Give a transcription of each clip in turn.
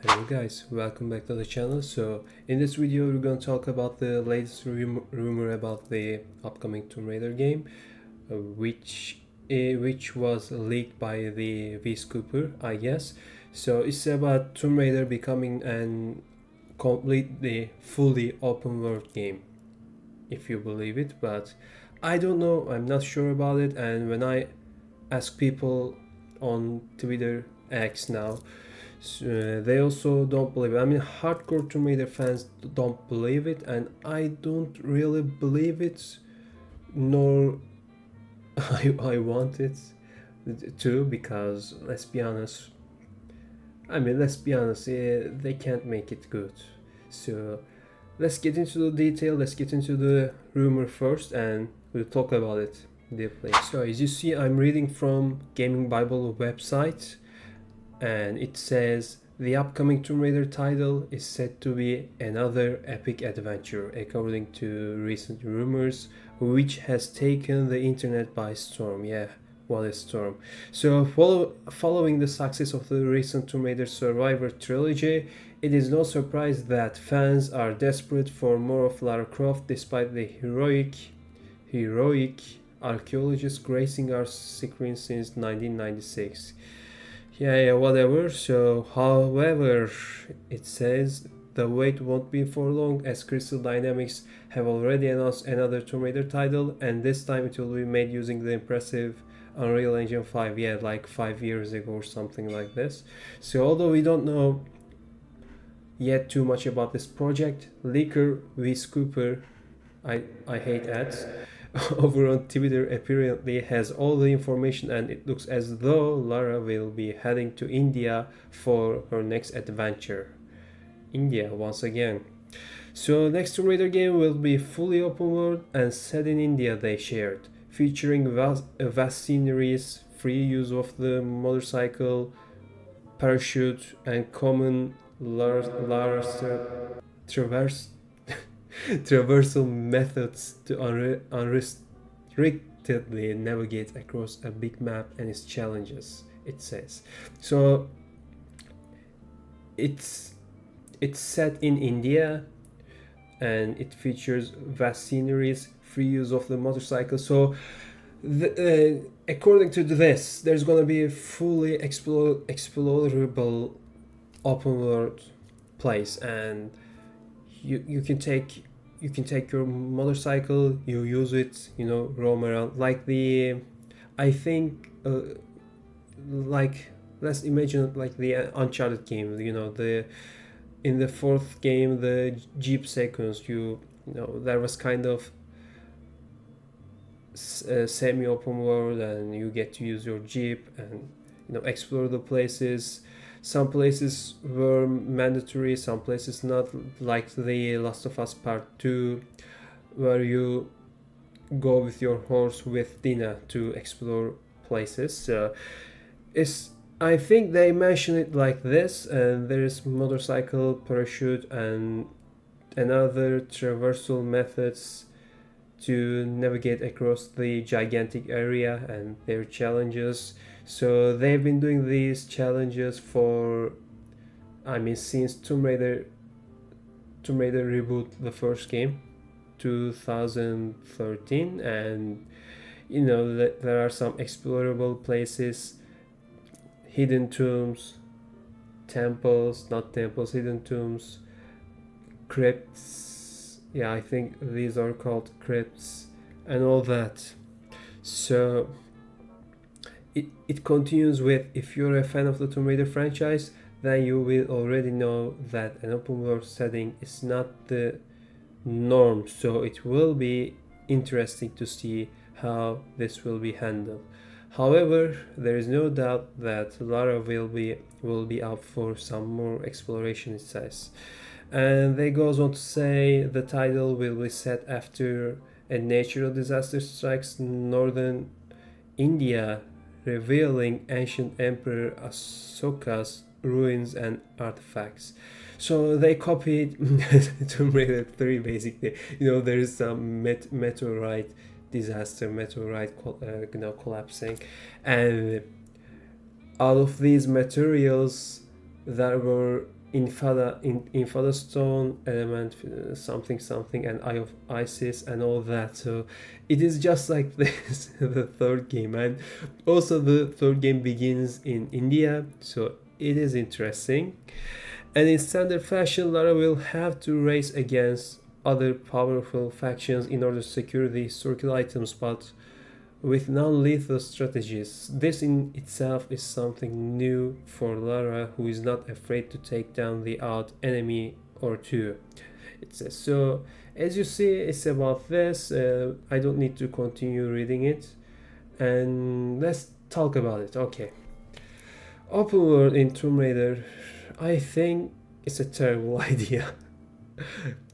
Hello guys, welcome back to the channel. So in this video we're going to talk about the latest rumor about the upcoming Tomb Raider game, which was leaked by the VScooper, I guess. So it's about Tomb Raider becoming an completely fully open world game, if you believe it, but I don't know, I'm not sure about it. And when I ask people on Twitter X now, they also don't believe it. I mean, hardcore Tomb Raider fans don't believe it, and I don't really believe it, nor I want it to, because let's be honest. They can't make it good. So let's get into the detail. Let's get into the rumor first, and we'll talk about it deeply. So as you see, I'm reading from Gaming Bible website, and it says the upcoming Tomb Raider title is said to be another epic adventure, according to recent rumors, which has taken the internet by storm. Yeah, what a storm. So following the success of the recent Tomb Raider Survivor trilogy, it is no surprise that fans are desperate for more of Lara Croft, despite the heroic archaeologist gracing our screen since 1996. Yeah, whatever. So, however, it says the wait won't be for long, as Crystal Dynamics have already announced another Tomb Raider title, and this time it will be made using the impressive Unreal Engine 5, yeah, like 5 years ago or something like this. So, although we don't know yet too much about this project, leaker VScooper, I hate ads, over on Twitter apparently has all the information, and it looks as though Lara will be heading to India for her next adventure. India once again. So next Tomb Raider game will be fully open world and set in India, they shared, featuring vast sceneries, free use of the motorcycle, parachute, and common Lara's traverse traversal methods to unrestrictedly navigate across a big map and its challenges, it says. So it's set in India, and it features vast sceneries, free use of the motorcycle. So according to this, there's gonna be a fully explorable open world place, and you can take your motorcycle, you use it, roam around like the, I think, like, let's imagine like the Uncharted game, the in the fourth game, the Jeep sequence, there was kind of semi-open world, and you get to use your Jeep and explore the places. Some places were mandatory, some places not, like the Last of Us Part 2, where you go with your horse with Dina to explore places. So I think they mention it like this, and there is motorcycle, parachute, and another traversal methods to navigate across the gigantic area and their challenges. So they've been doing these challenges for, since Tomb Raider reboot, the first game, 2013, and there are some explorable places, hidden tombs, hidden tombs, crypts. Yeah, I think these are called crypts, and all that. So it continues with, if you're a fan of the Tomb Raider franchise, then you will already know that an open world setting is not the norm, so it will be interesting to see how this will be handled. However, there is no doubt that Lara will be up for some more exploration, it says. And they goes on to say the title will be set after a natural disaster strikes northern India, revealing ancient Emperor Asoka's ruins and artifacts. So they copied Tomb Raider 3 basically. There is some meteorite disaster, collapsing, and out of these materials, there were Infada Stone, Element, something something, and Eye of Isis, and all that. So it is just like this, the third game, and also the third game begins in India, so it is interesting. And in standard fashion, Lara will have to race against other powerful factions in order to secure the historical items, but with non-lethal strategies. This in itself is something new for Lara, who is not afraid to take down the odd enemy or two. It says so. As you see, it's about this. I don't need to continue reading it, and let's talk about it. Okay, open world in Tomb Raider. I think it's a terrible idea.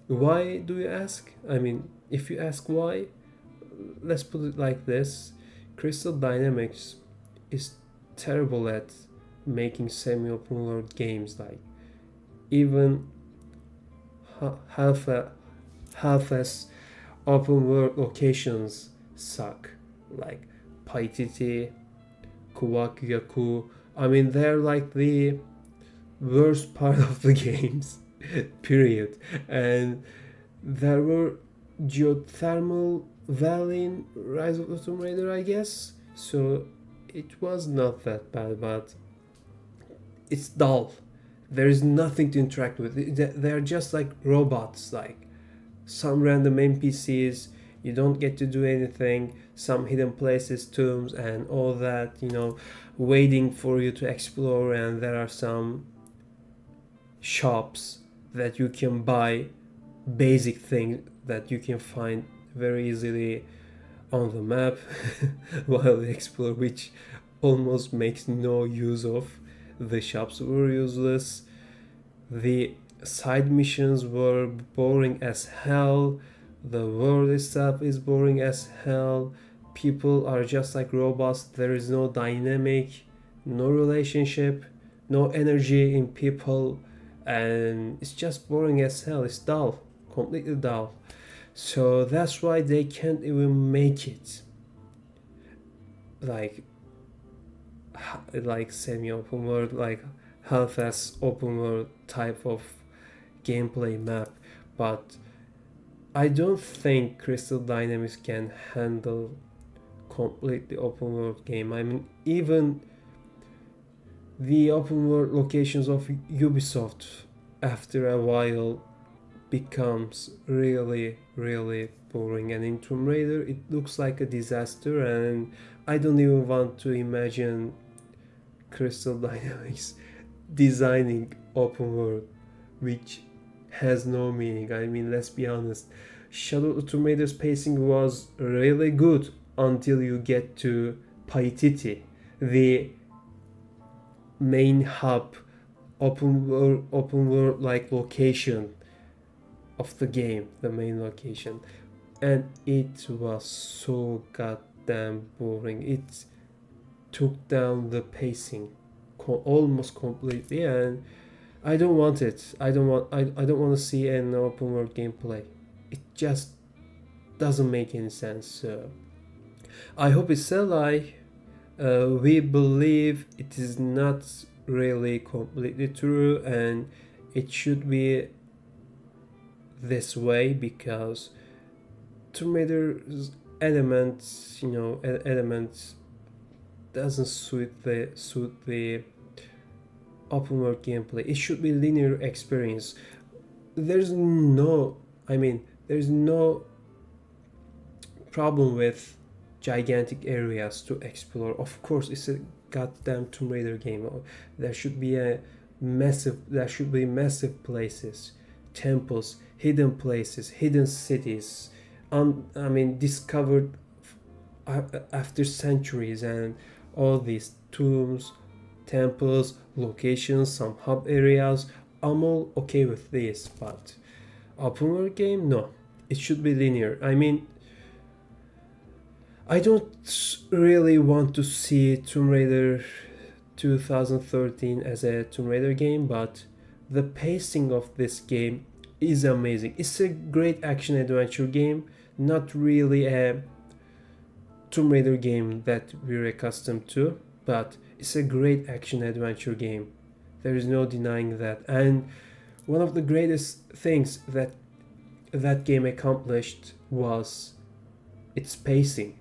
Why do you ask? I mean, if you ask why, let's put it like this: Crystal Dynamics is terrible at making semi-open world games. Like even half as open world locations suck. Like Paititi, Kuwakyaku. I mean, they're like the worst part of the games. Period. And there were geothermal valley in Rise of the Tomb Raider, I guess. So it was not that bad, but it's dull. There is nothing to interact with. They're just like robots, like some random NPCs. You don't get to do anything. Some hidden places, tombs, and all that, waiting for you to explore. And there are some shops that you can buy basic things that you can find very easily on the map while you explore, which almost makes no use of. The shops were useless. The side missions were boring as hell. The world itself is boring as hell. People are just like robots. There is no dynamic, no relationship, no energy in people, and it's just boring as hell. It's dull, completely dull. So that's why they can't even make it like semi-open world, like half-as open world type of gameplay map. But I don't think Crystal Dynamics can handle completely open world game. I mean, even the open world locations of Ubisoft after a while becomes really boring, and in Tomb Raider it looks like a disaster, and I don't even want to imagine Crystal Dynamics designing open world which has no meaning. I mean, let's be honest, Shadow of the Tomb Raider's pacing was really good until you get to Paititi, the main hub, open world like location of the game, the main location, and it was so goddamn boring. It took down the pacing almost completely, and I don't want it. I don't want to see an open world gameplay. It just doesn't make any sense. So I hope it's a lie. We believe it is not really completely true, and it should be this way because Tomb Raider's elements doesn't suit the open world gameplay. It should be linear experience. There's no problem with gigantic areas to explore. Of course, it's a goddamn Tomb Raider game. There should be massive places, temples, hidden places, hidden cities, discovered after centuries, and all these tombs, temples, locations, some hub areas. I'm all okay with this, but open world game, no, it should be linear. I mean, I don't really want to see Tomb Raider 2013 as a Tomb Raider game, but the pacing of this game is amazing. It's a great action adventure game, not really a Tomb Raider game that we're accustomed to, but it's a great action adventure game There is no denying that. And one of the greatest things that that game accomplished was its pacing.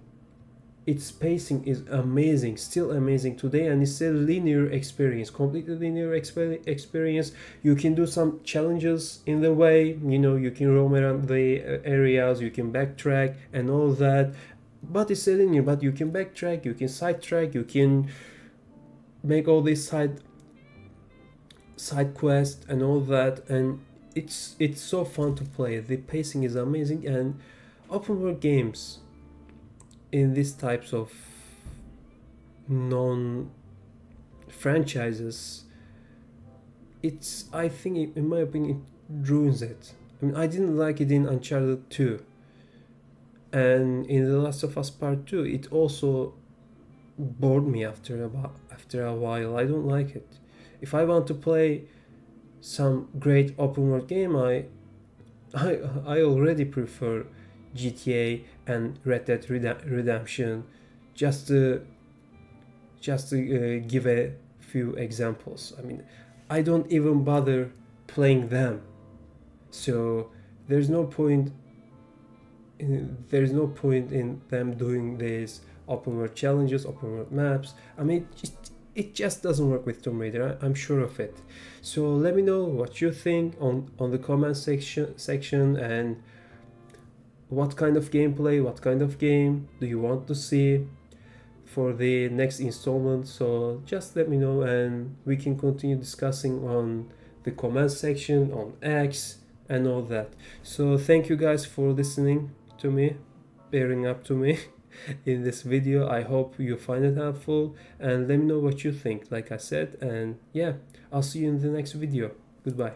Its pacing is amazing, still amazing today, and it's a linear experience, completely linear experience. You can do some challenges in the way, you know, you can roam around the areas, you can backtrack and all that, but it's a linear. But you can backtrack, you can sidetrack, you can make all these side quests and all that, and it's so fun to play. The pacing is amazing, and open world games in these types of non franchises, it's, I think, in my opinion, it ruins it. I mean, I didn't like it in Uncharted 2, and in The Last of Us Part 2 it also bored me after a while. I don't like it. If I want to play some great open world game, I already prefer GTA and Red Dead Redemption, just to give a few examples. I mean, I don't even bother playing them, so there's no point in them doing these open world challenges, open world maps. I mean, it just doesn't work with Tomb Raider. I'm sure of it. So let me know what you think on the comment section, and what kind of gameplay, what kind of game do you want to see for the next installment. So just let me know, and we can continue discussing on the comment section, on X and all that. So thank you guys for listening to me, bearing up to me in this video. I hope you find it helpful, and let me know what you think, like I said. And yeah, I'll see you in the next video. Goodbye.